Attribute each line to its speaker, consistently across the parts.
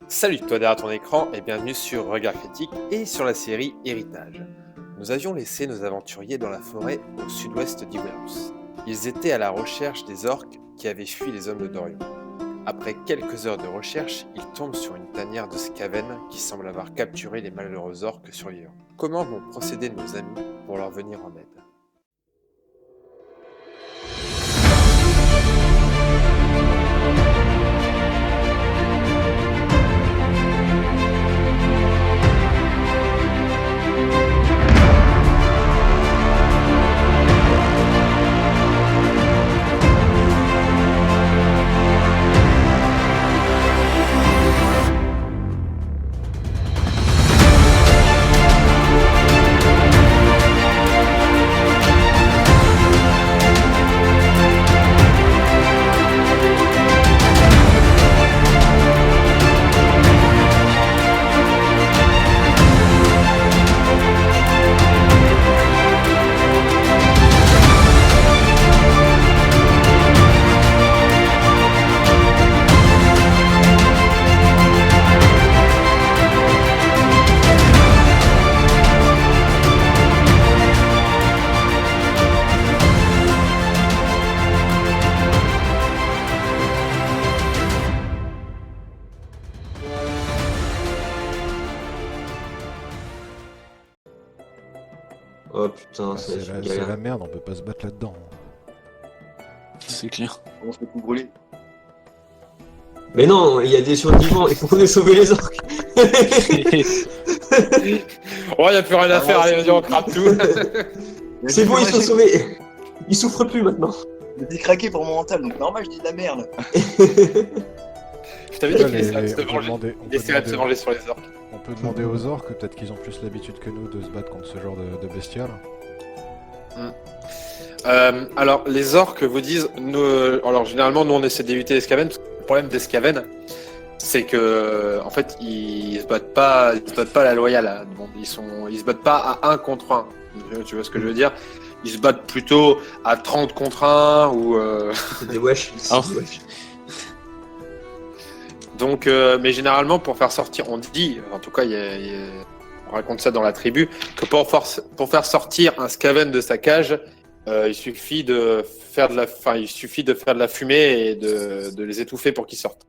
Speaker 1: Salut toi derrière ton écran et bienvenue sur Regard Critique et sur la série Héritage. Nous avions laissé nos aventuriers dans la forêt au sud-ouest d'Iwelos. Ils étaient à la recherche des orques qui avaient fui les hommes de Dorion. Après quelques heures de recherche, ils tombent sur une tanière de Skaven qui semble avoir capturé les malheureux orques survivants. Comment vont procéder nos amis pour leur venir en aide ?
Speaker 2: Oh putain, ça
Speaker 3: C'est
Speaker 2: c'est
Speaker 3: la,
Speaker 2: une
Speaker 3: c'est
Speaker 2: galère.
Speaker 3: la merde, on peut pas se battre là-dedans.
Speaker 4: C'est clair.
Speaker 5: On se fait tout brûler.
Speaker 2: Mais non, il y a des survivants, il faut qu'on ait sauvé les orques.
Speaker 1: Oh, y a plus rien à faire, allez vas-y on crame tout.
Speaker 2: C'est bon, ils sont sauvés. Ils souffrent plus maintenant.
Speaker 5: Je dis craqué pour mon mental, donc normal, je dis de la merde.
Speaker 1: Je t'avais dit
Speaker 3: Ouais,
Speaker 1: qu'il essaierait de se
Speaker 3: on peut
Speaker 1: venger.
Speaker 3: demander,
Speaker 1: Il essaierait de se venger sur les orques.
Speaker 3: on peut demander aux orques, peut-être qu'ils ont plus l'habitude que nous de se battre contre ce genre de bestioles.
Speaker 1: Alors, les orques vous disent, alors généralement nous on essaie d'éviter les Skaven. Le problème des Skaven, c'est que en fait ils se battent pas à la loyale. Hein. Bon, ils se battent pas à 1 contre 1. Tu vois ce que je veux dire? Ils se battent plutôt à 30 contre 1 ou.
Speaker 2: C'est des wesh.
Speaker 4: Ah.
Speaker 2: C'est des wesh.
Speaker 1: Donc, mais généralement pour faire sortir, on dit, en tout cas on raconte ça dans la tribu, que pour faire sortir un Skaven de sa cage, il suffit de faire de la fumée et de les étouffer pour qu'ils sortent.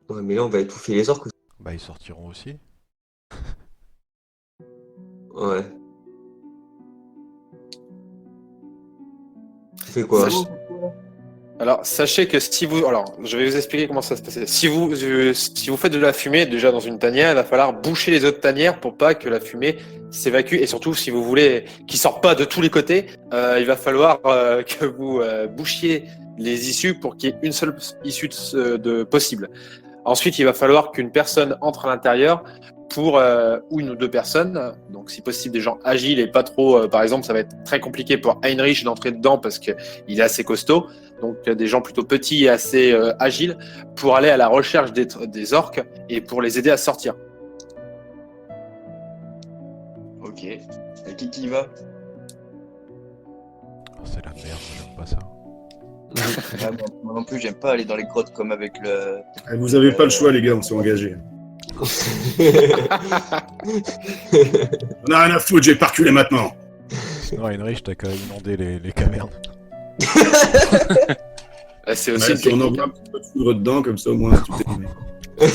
Speaker 2: Ouais, mais là, on va étouffer les orques.
Speaker 3: Bah ils sortiront aussi.
Speaker 2: Ouais. Tu fais quoi?
Speaker 1: Alors, sachez que je vais vous expliquer comment ça se passe. Si vous faites de la fumée déjà dans une tanière, il va falloir boucher les autres tanières pour pas que la fumée s'évacue. Et surtout, si vous voulez qu'il sorte pas de tous les côtés, il va falloir que vous bouchiez les issues pour qu'il y ait une seule issue de possible. Ensuite, il va falloir qu'une personne entre à l'intérieur pour ou une ou deux personnes. Donc, si possible, des gens agiles et pas trop. Par exemple, ça va être très compliqué pour Heinrich d'entrer dedans parce qu'il est assez costaud. Donc, des gens plutôt petits et assez agiles pour aller à la recherche des orques et pour les aider à sortir.
Speaker 5: Ok. Et qui y va?
Speaker 3: Oh, c'est la merde, j'aime pas ça.
Speaker 5: Ah, moi non plus, j'aime pas aller dans les grottes comme avec le.
Speaker 6: Vous avez pas le choix, les gars, on s'est engagés. On a rien à foutre, j'ai pas reculé maintenant.
Speaker 3: Sinon Heinrich, t'as qu'à inonder les cavernes.
Speaker 1: C'est aussi
Speaker 6: Ouais,
Speaker 1: une
Speaker 6: si on
Speaker 1: technique.
Speaker 6: envoie un petit peu de foudre dedans, comme ça au moins tout est fait.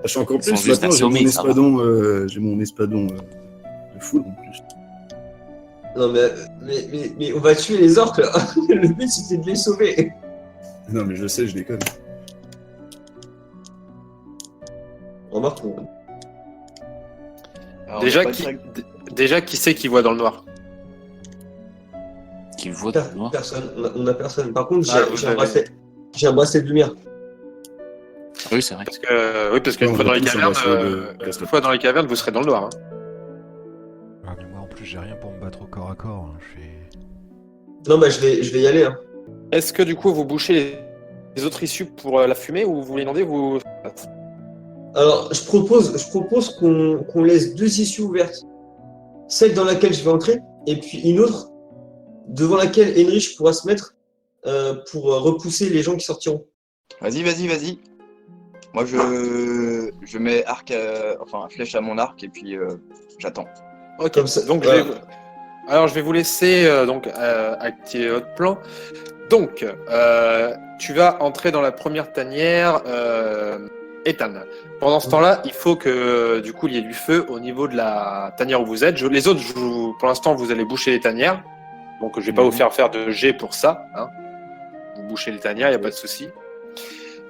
Speaker 6: Sachant qu'en
Speaker 4: Ils sont
Speaker 6: plus,
Speaker 4: juste
Speaker 6: maintenant
Speaker 4: assommés, ça va.
Speaker 6: j'ai mon espadon de foudre en plus.
Speaker 2: Non, mais on va tuer les orques là. Le but c'était de les sauver.
Speaker 6: Non, mais je sais, je déconne.
Speaker 2: Remarque,
Speaker 5: Alors,
Speaker 1: Déjà,
Speaker 5: on a pas
Speaker 1: qui,
Speaker 5: de-
Speaker 1: déjà, qui c'est qui voit dans le noir?
Speaker 4: Qui voit dans le noir.
Speaker 2: personne. On a personne. Par contre,
Speaker 1: Ah, vous
Speaker 2: j'ai
Speaker 1: avez-
Speaker 2: un bracelet. J'ai un bracelet de lumière.
Speaker 4: Oui, c'est vrai.
Speaker 1: Parce qu'une
Speaker 6: Ouais,
Speaker 1: fois
Speaker 6: on
Speaker 1: dans
Speaker 6: a
Speaker 1: les
Speaker 6: tous un
Speaker 1: cavernes,
Speaker 6: bracelet de-
Speaker 1: une fois dans les cavernes, vous serez dans le noir. Hein.
Speaker 3: Ah, mais moi en plus j'ai rien pour me battre au corps à corps. Hein. Je suis...
Speaker 2: Non, bah je vais y aller. Hein.
Speaker 1: Est-ce que du coup vous bouchez les autres issues pour la fumée ou vous l'inondez vous...
Speaker 2: Alors, je propose qu'on laisse 2 issues ouvertes. Celle dans laquelle je vais entrer, et puis une autre devant laquelle Heinrich pourra se mettre pour repousser les gens qui sortiront.
Speaker 5: Vas-y. Moi, je mets arc, flèche à mon arc et puis j'attends.
Speaker 1: Ok,
Speaker 2: Comme ça,
Speaker 1: donc
Speaker 2: voilà.
Speaker 1: alors je vais vous laisser activer votre plan. Donc, tu vas entrer dans la première tanière, Ethan. Pendant ce temps-là, il faut que du coup il y ait du feu au niveau de la tanière où vous êtes. Les autres, pour l'instant, vous allez boucher les tanières. Donc, je vais pas vous faire de jet pour ça. Hein. Vous bouchez les tanières, il n'y a pas de souci.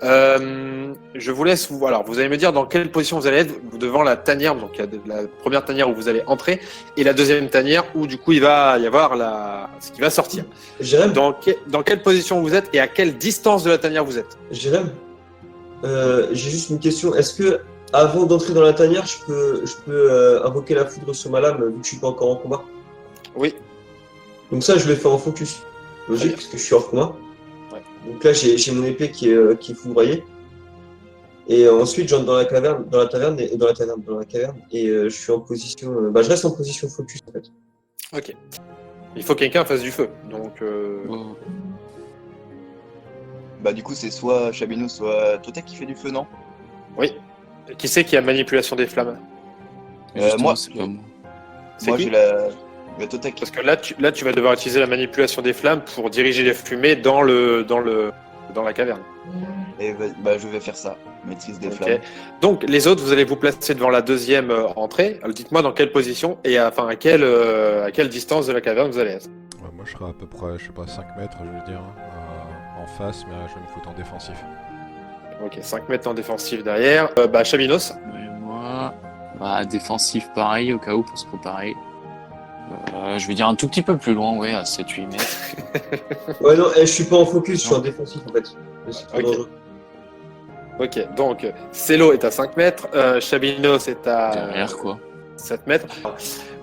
Speaker 1: Je vous laisse. Alors, vous allez me dire dans quelle position vous allez être devant la tanière. Donc, il y a la première tanière où vous allez entrer et la deuxième tanière où du coup il va y avoir ce qui va sortir.
Speaker 2: Jérém,
Speaker 1: Dans quelle position vous êtes et à quelle distance de la tanière vous êtes?
Speaker 2: Jérém, j'ai juste une question. Est-ce que avant d'entrer dans la tanière, je peux invoquer la foudre sur ma lame vu que je suis pas encore en combat?
Speaker 1: Oui.
Speaker 2: Donc ça, je le fais en focus. Logique, parce que je suis hors combat.
Speaker 1: Ouais.
Speaker 2: Donc là, j'ai mon épée qui est foudroyée. Et ensuite, j'entre dans la caverne, dans la caverne, et je suis en position. Je reste en position focus en fait.
Speaker 1: Ok. Il faut que quelqu'un fasse du feu. Donc.
Speaker 4: Oh.
Speaker 5: Bah du coup, c'est soit Chabino, soit Totek qui fait du feu, non?
Speaker 1: Oui. Qui c'est qui a manipulation des flammes?
Speaker 4: Justement,
Speaker 5: moi,
Speaker 4: c'est pas moi.
Speaker 1: C'est
Speaker 5: Moi,
Speaker 1: qui?
Speaker 5: j'ai la Totek.
Speaker 1: Parce que là, tu vas devoir utiliser la manipulation des flammes pour diriger les fumées dans la caverne.
Speaker 5: Et je vais faire ça. Maîtrise des
Speaker 1: Ok.
Speaker 5: flammes.
Speaker 1: Donc, les autres, vous allez vous placer devant la deuxième entrée. Alors, dites-moi dans quelle position et à quelle distance de la caverne vous allez être.
Speaker 3: Ouais, moi je serai à peu près, je sais pas, 5 mètres, je veux dire, en face, mais je vais me foutre en défensif.
Speaker 1: Ok, 5 mètres en défensif derrière. Chabinos.
Speaker 4: Et moi, défensif pareil, au cas où, pour se préparer. Je vais dire un tout petit peu plus loin, ouais, à 7-8 mètres.
Speaker 2: Ouais, non, je suis pas en focus, je suis en défensif en fait. C'est trop
Speaker 1: Ok.
Speaker 2: dangereux.
Speaker 1: Ok, donc Celo est à 5 mètres, Chabinos est à
Speaker 4: Derrière, quoi.
Speaker 1: 7 mètres.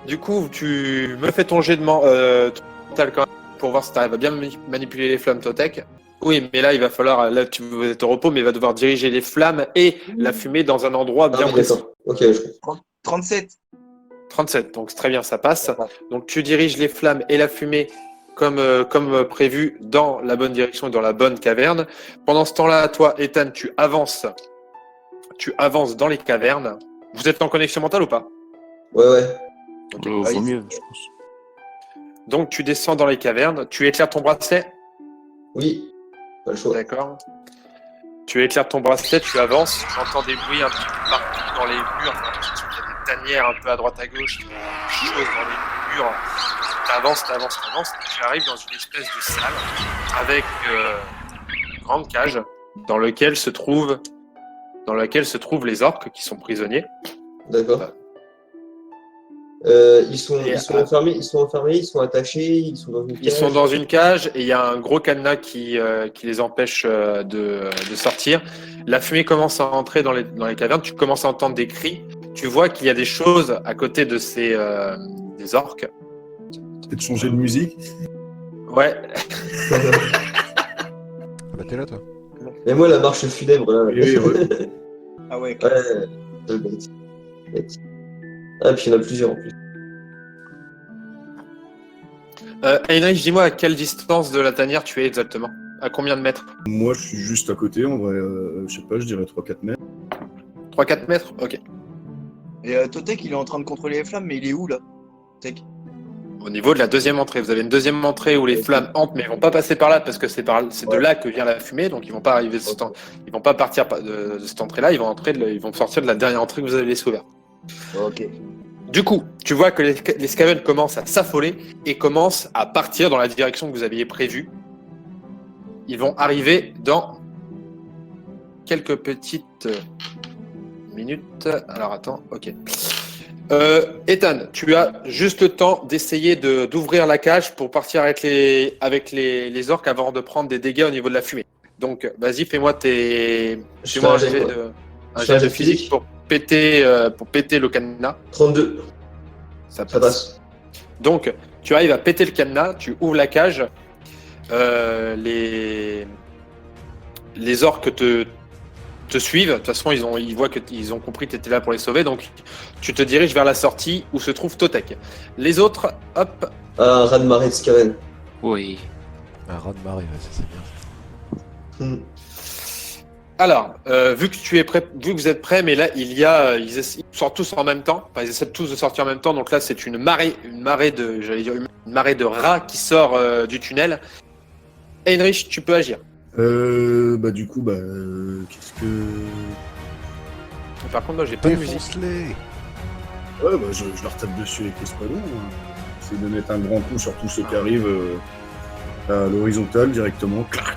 Speaker 1: Du coup, tu me fais ton jet de mental quand même pour voir si tu arrives à bien manipuler les flammes Totek. Oui, mais là, il va falloir, là, tu vas être au repos, mais il va devoir diriger les flammes et la fumée dans un endroit bien
Speaker 2: Ah,
Speaker 1: précis.
Speaker 2: d'accord. Ok, je comprends.
Speaker 5: 37.
Speaker 1: 37, donc c'est très bien, ça passe. Donc tu diriges les flammes et la fumée comme prévu dans la bonne direction et dans la bonne caverne. Pendant ce temps-là, toi, Ethan, tu avances dans les cavernes. Vous êtes en connexion mentale ou pas?
Speaker 2: Ouais.
Speaker 4: Vaut mieux, je pense.
Speaker 1: Donc tu descends dans les cavernes, tu éclaires ton bracelet.
Speaker 2: Oui, pas le choix.
Speaker 1: D'accord. Tu éclaires ton bracelet, tu avances, tu entends des bruits un petit peu partout dans les murs, j'ai l'impression qu'il y a des tanières un peu à droite à gauche, des choses dans les murs. T'avances, tu arrives dans une espèce de salle avec une grande cage dans laquelle se trouvent les orques qui sont prisonniers.
Speaker 2: D'accord. Ils sont enfermés, ils sont attachés, ils sont dans une cage.
Speaker 1: Ils sont dans une cage et il y a un gros cadenas qui les empêche de sortir. La fumée commence à entrer dans les cavernes. Tu commences à entendre des cris. Tu vois qu'il y a des choses à côté de des orques.
Speaker 6: Peut-être changer de musique.
Speaker 1: Ouais.
Speaker 3: Ah bah t'es là toi.
Speaker 2: Et moi, la marche funèbre, là.
Speaker 6: Oui, ouais.
Speaker 5: Ah ouais.
Speaker 2: Ouais, bête. Ah, puis il y en a plusieurs en plus.
Speaker 1: Heinrich, dis-moi à quelle distance de la tanière tu es exactement? À combien de mètres?
Speaker 6: Moi, je suis juste à côté, en vrai. Je sais pas, je dirais 3-4 mètres.
Speaker 1: 3-4 mètres? Ok.
Speaker 5: Et Totek, il est en train de contrôler les flammes, mais il est où là? Totek.
Speaker 1: Au niveau de la deuxième entrée, vous avez une deuxième entrée où les flammes entrent, mais ils vont pas passer par là parce que c'est de là que vient la fumée, donc ils vont pas arriver ils vont pas partir de cette entrée-là, ils vont sortir de la dernière entrée que vous avez laissée ouverte.
Speaker 5: Ok.
Speaker 1: Du coup, tu vois que les Skaven commencent à s'affoler et commencent à partir dans la direction que vous aviez prévue. Ils vont arriver dans quelques petites minutes. Alors attends, ok. Ethan, tu as juste le temps d'essayer d'ouvrir la cage pour partir avec les orques avant de prendre des dégâts au niveau de la fumée. Donc, vas-y, fais-moi fais-moi un jet de physique pour péter le cadenas.
Speaker 2: 32,
Speaker 1: Ça
Speaker 2: ça passe.
Speaker 1: Donc, tu arrives à péter le cadenas, tu ouvres la cage. Les orques te suivent. De toute façon, ils voient qu'ils ont compris que tu étais là pour les sauver. Donc, tu te diriges vers la sortie où se trouve Totek. Les autres, hop.
Speaker 2: Un raz-de-marée de Skaven.
Speaker 4: Oui.
Speaker 3: Un raz de marée, ouais, ça c'est bien.
Speaker 1: Alors, vu que tu es prêt, vu que vous êtes prêts, mais là ils sortent tous en même temps. Enfin, ils essaient tous de sortir en même temps. Donc là, c'est une marée de rats qui sort du tunnel. Heinrich, tu peux agir.
Speaker 6: Du coup, qu'est-ce que.
Speaker 1: Par contre, moi, j'ai pas de musique.
Speaker 3: Défonce-les.
Speaker 6: Ouais, je leur tape dessus avec l'espadon. C'est de mettre un grand coup sur tous ceux qui arrivent à l'horizontale directement. Clac.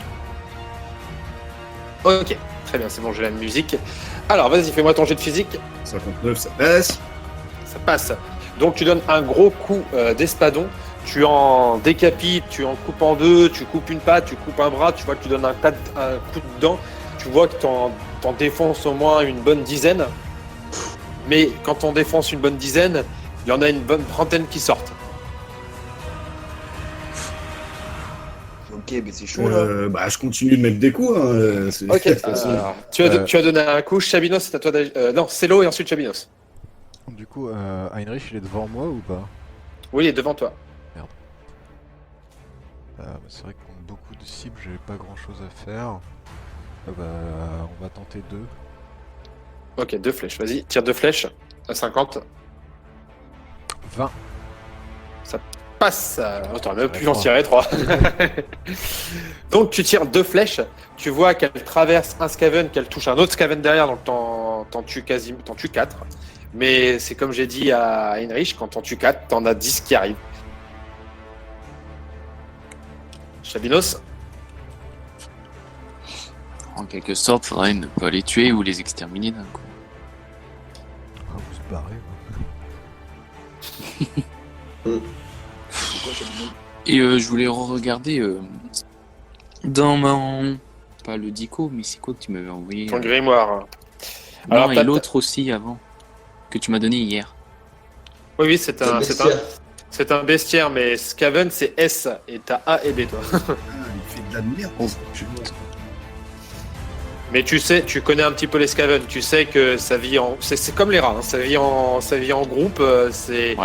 Speaker 1: Ok, très bien, c'est bon, j'ai la musique. Alors, vas-y, fais-moi ton jet de physique.
Speaker 6: 59, ça passe.
Speaker 1: Ça passe. Donc, tu donnes un gros coup d'espadon. Tu en décapites, tu en coupes en deux, tu coupes une patte, tu coupes un bras. Tu vois que tu donnes un coup de dent. Tu vois que t'en défonces au moins une bonne dizaine. Mais quand t'en défonces une bonne dizaine, il y en a une bonne trentaine qui sortent.
Speaker 5: Ok, mais c'est chaud là.
Speaker 6: Je continue de mettre des coups.
Speaker 1: Ok,
Speaker 6: De toute façon.
Speaker 1: alors, tu as donné un coup. Chabinos, c'est à toi d'agir. Non, c'est l'eau et ensuite Chabinos.
Speaker 3: Du coup, Heinrich, il est devant moi ou pas?
Speaker 1: Oui, il est devant toi.
Speaker 3: C'est vrai que contre beaucoup de cibles, j'ai pas grand chose à faire. On va tenter 2.
Speaker 1: Ok, 2 flèches, vas-y, tire 2 flèches à 50.
Speaker 3: 20.
Speaker 1: Passe. Attends, même plus j'en tirer 3. Donc tu tires 2 flèches, tu vois qu'elle traverse un Skaven, qu'elle touche un autre Skaven derrière, donc t'en tues 4. Mais c'est comme j'ai dit à Heinrich, quand t'en tues 4, t'en as 10 qui arrivent. Chabinos.
Speaker 4: En quelque sorte, faudrait ne pas les tuer ou les exterminer d'un coup.
Speaker 3: Ah, vous se barrez.
Speaker 4: Et je voulais regarder dans mon... Pas le dico, mais c'est quoi que tu m'avais envoyé
Speaker 1: Ton grimoire.
Speaker 4: Non,
Speaker 1: Alors,
Speaker 4: et l'autre aussi avant, que tu m'as donné hier.
Speaker 1: Oui, c'est un bestiaire, mais Skaven c'est S et t'as A et B toi.
Speaker 6: Il fait de la merde.
Speaker 4: Oh,
Speaker 1: Mais tu sais, tu connais un petit peu les Skaven, tu sais que ça vit en... C'est comme les rats, hein, ça vit en groupe, c'est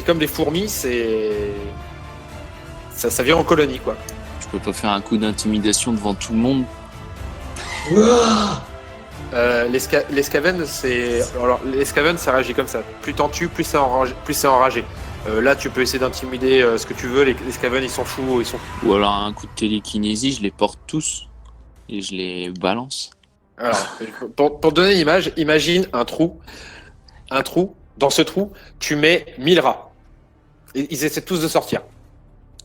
Speaker 1: comme des fourmis, ça vit en colonie quoi.
Speaker 4: Je peux pas faire un coup d'intimidation devant tout le monde.
Speaker 1: Les Skaven, les Skaven, ça réagit comme ça. Plus t'en tues, plus c'est enragé. Là, tu peux essayer d'intimider ce que tu veux. Les Skaven, ils sont fous,
Speaker 4: Ou alors un coup de télékinésie, je les porte tous et je les balance.
Speaker 1: Alors, pour donner une image, imagine un trou. Dans ce trou, tu mets 1000 rats. Et ils essaient tous de sortir.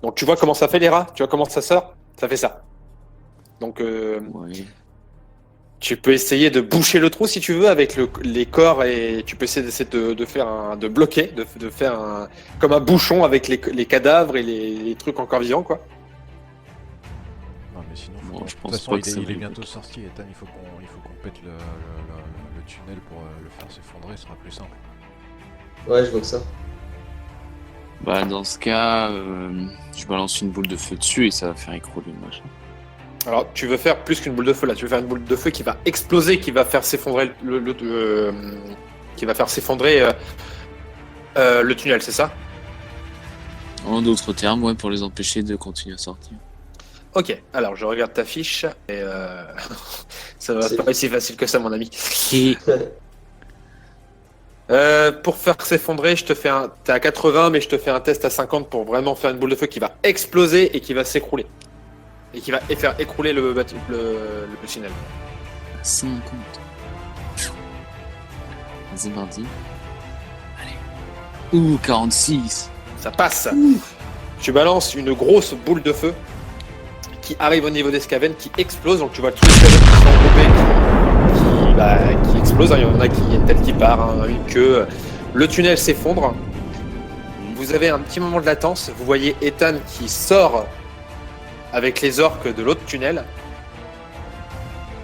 Speaker 1: Donc, tu vois comment ça fait les rats? Tu vois comment ça sort? Ça fait ça. Donc,
Speaker 4: Ouais.
Speaker 1: tu peux essayer de boucher le trou si tu veux avec les corps et tu peux essayer de bloquer, de faire comme un bouchon avec les cadavres et les trucs encore vivants quoi.
Speaker 3: Non, mais sinon,
Speaker 4: Bon, je
Speaker 3: de
Speaker 4: pense
Speaker 3: toute façon,
Speaker 4: pas que ça
Speaker 3: il est
Speaker 4: va
Speaker 3: bientôt
Speaker 4: être-
Speaker 3: sorti. Ethan, il faut qu'on pète le tunnel pour le faire s'effondrer, ce sera plus simple.
Speaker 2: Ouais, je vois que ça.
Speaker 4: Bah dans ce cas, je balance une boule de feu dessus et ça va faire écrouler le machin.
Speaker 1: Alors tu veux faire plus qu'une boule de feu là, tu veux faire une boule de feu qui va exploser, qui va faire s'effondrer le tunnel, c'est ça?
Speaker 4: En d'autres termes, ouais, pour les empêcher de continuer à sortir.
Speaker 1: Ok, alors je regarde ta fiche et ça va
Speaker 2: C'est-
Speaker 1: pas être si facile que ça mon ami.
Speaker 4: Et
Speaker 1: Pour faire s'effondrer, t'es à 80 mais je te fais un test à 50 pour vraiment faire une boule de feu qui va exploser et qui va s'écrouler. Et qui va faire écrouler le tunnel.
Speaker 4: 50. Vas-y, mardi. Allez. Ouh, 46.
Speaker 1: Ça passe. Tu balances une grosse boule de feu qui arrive au niveau des Skaven, qui explose. Donc tu vois tous les Skaven qui sont regroupés, qui explosent. Il y en a qui, il y a une tête qui part, hein, une queue. Le tunnel s'effondre. Vous avez un petit moment de latence. Vous voyez Ethan qui sort avec les orques de l'autre tunnel.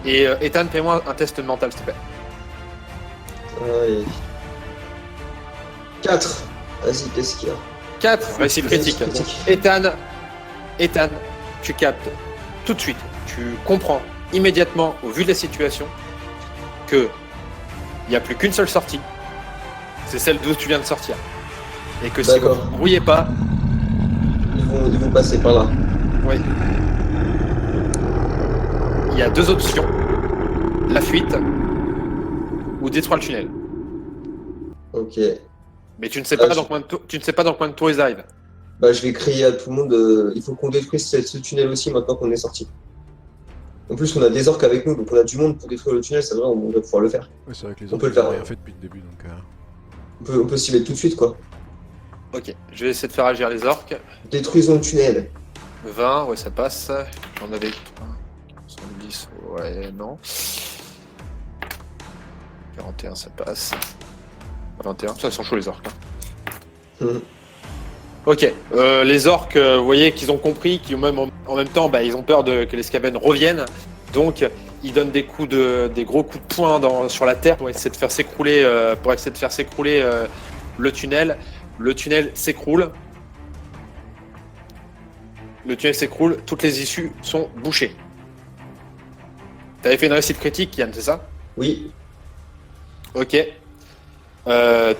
Speaker 1: Et Ethan, fais-moi un test mental, s'il te plaît.
Speaker 2: Allez. 4. Vas-y, qu'est-ce qu'il y a?
Speaker 1: 4, réussite critique. Donc, Ethan, tu captes tout de suite, tu comprends immédiatement, au vu de la situation, que il n'y a plus qu'une seule sortie, c'est celle d'où tu viens de sortir. Et que si vous
Speaker 2: D'accord.
Speaker 1: ne brouillez pas,
Speaker 2: Ils vont passer par là.
Speaker 1: oui. il y a deux options. La fuite ou détruire le tunnel.
Speaker 2: Ok.
Speaker 1: Mais tu ne sais pas dans combien de tours ils arrivent.
Speaker 2: Bah, je vais crier à tout le monde. Il faut qu'on détruise ce tunnel aussi maintenant qu'on est sorti. En plus, on a des orques avec nous, donc on a du monde pour détruire le tunnel. C'est vrai, on va pouvoir le faire.
Speaker 3: Oui, c'est vrai que les
Speaker 2: On
Speaker 3: autres
Speaker 2: peut le
Speaker 3: ils ont
Speaker 2: faire.
Speaker 3: rien fait depuis le début, donc...
Speaker 2: On peut s'y mettre tout de suite, quoi.
Speaker 1: Ok, je vais essayer de faire agir les orques.
Speaker 2: Détruisons le tunnel.
Speaker 1: 20, ouais, ça passe. On avait 70, ouais, non. 41, ça passe. 21, ça sont chauds les orques.
Speaker 2: Mhm.
Speaker 1: Ok, les orques, vous voyez qu'ils ont compris, qu'ils même en même temps, bah, ils ont peur que les Skaven reviennent. Donc, ils donnent des gros coups de poing sur la terre pour essayer de faire s'écrouler, le tunnel. Le tunnel s'écroule. Toutes les issues sont bouchées. T'avais fait une réussite critique, Yann, c'est ça?
Speaker 2: Oui.
Speaker 1: Ok.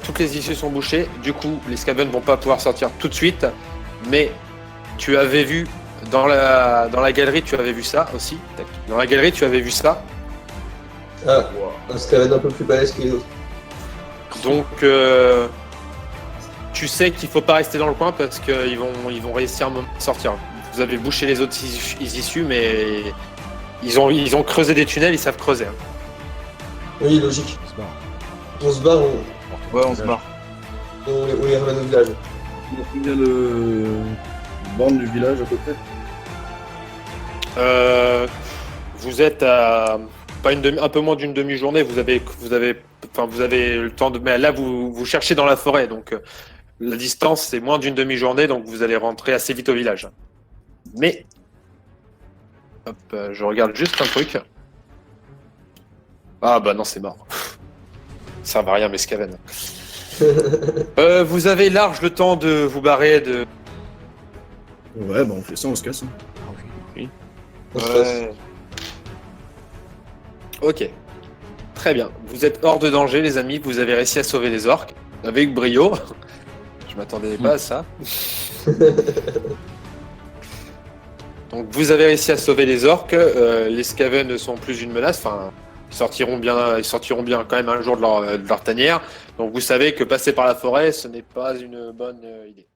Speaker 1: Toutes les issues sont bouchées. Du coup, les Skaven vont pas pouvoir sortir tout de suite. Mais tu avais vu dans la galerie, tu avais vu ça aussi. Dans la galerie, tu avais vu ça.
Speaker 2: Ah, un Skaven un peu plus balèze que les autres.
Speaker 1: Donc, tu sais qu'il faut pas rester dans le coin parce qu'ils vont réussir à sortir. Vous avez bouché les autres issues, mais ils ont creusé des tunnels, ils savent creuser. Hein.
Speaker 2: Oui, logique.
Speaker 3: On se barre.
Speaker 2: On se barre,
Speaker 5: Ouais, on se barre.
Speaker 2: on les ramène au village.
Speaker 6: Combien de bornes du village à peu près?
Speaker 1: Vous êtes à un peu moins d'une demi-journée. Vous avez le temps de. Mais là, vous cherchez dans la forêt, donc la distance c'est moins d'une demi-journée, donc vous allez rentrer assez vite au village. Mais, hop, je regarde juste un truc. Ah bah non, c'est mort. Ça va rien, mes Skaven. Vous avez large le temps de vous barrer de.
Speaker 6: Ouais, bah on fait ça, on se casse. Hein.
Speaker 3: Ah oui.
Speaker 2: On se passe.
Speaker 5: Ouais.
Speaker 1: Ok. Très bien. Vous êtes hors de danger, les amis. Vous avez réussi à sauver les orques. Avec brio. Je m'attendais pas à ça. Donc vous avez réussi à sauver les orques. Les Skaven ne sont plus une menace. Enfin, ils sortiront bien quand même un jour de leur tanière. Donc vous savez que passer par la forêt, ce n'est pas une bonne idée.